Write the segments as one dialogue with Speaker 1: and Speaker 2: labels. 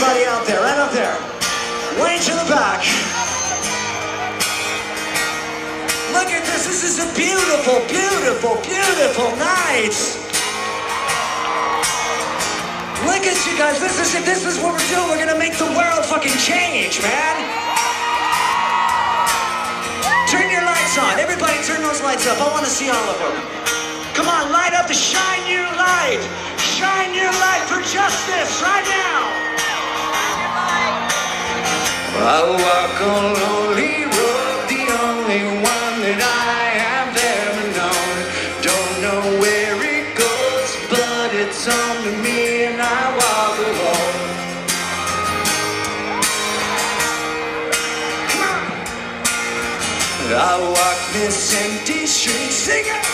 Speaker 1: everybody out there, right up there. Way to the back. Look at this. This is a beautiful, beautiful, beautiful night. Look at you guys. This is it. This is what we're doing. We're gonna make the world fucking change, man. Turn your lights on. Everybody turn those lights up. I want to see all of them. Come on, light up the shine your light. Shine your light for justice right now. I walk a lonely road, the only one that I have ever known. Don't know where it goes, but it's on to me and I walk alone. Come on. I walk this empty street, sing it.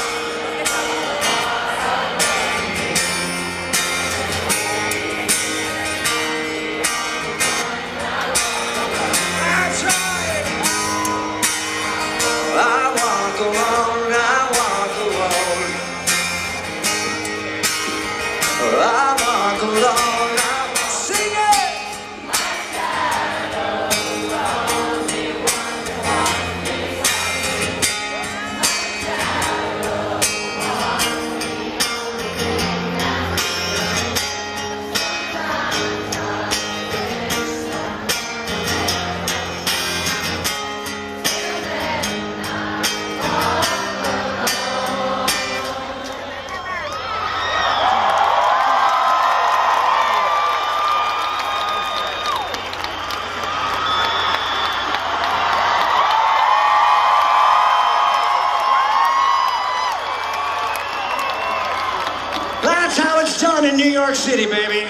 Speaker 1: That's how it's done in New York City, baby.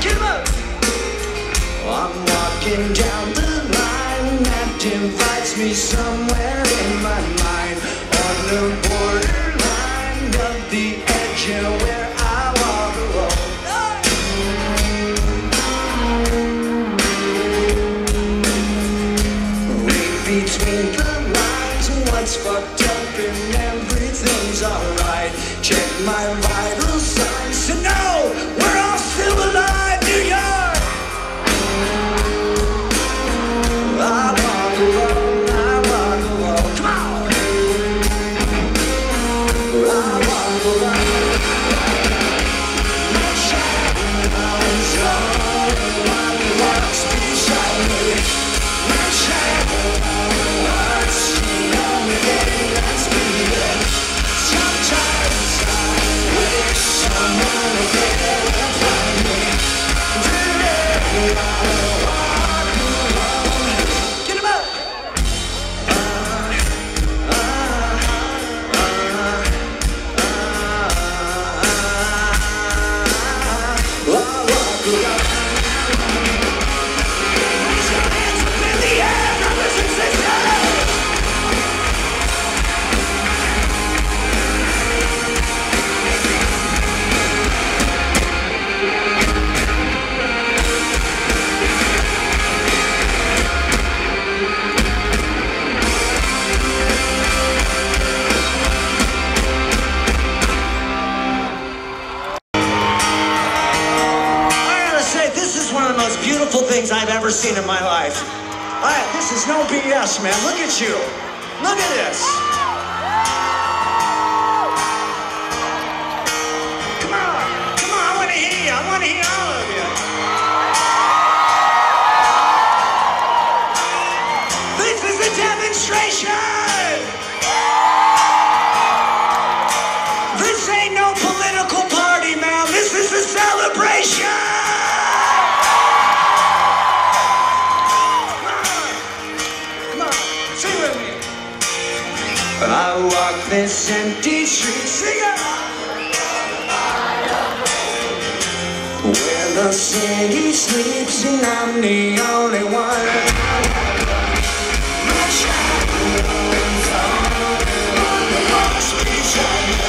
Speaker 1: Get 'em up. I'm walking down the line that divides me somewhere in my mind, on the borderline of the edge where I walk alone. Between the lines, what's fucked up and everything's alright. Check my vital signs to know we're all still alive, New York. I walk alone, come on. I walk alone. My shadow's all the walks beside me. My shadow. Beautiful things I've ever seen in my life. This is no BS, man. Look at you. Look at this. Come on. Come on. I want to hear you. I want to hear all of you. This is a demonstration. This ain't no political party, man. This is a celebration. I walk this empty street, sing it! Where the city sleeps and I'm the only one. My shadow on the walls beside me.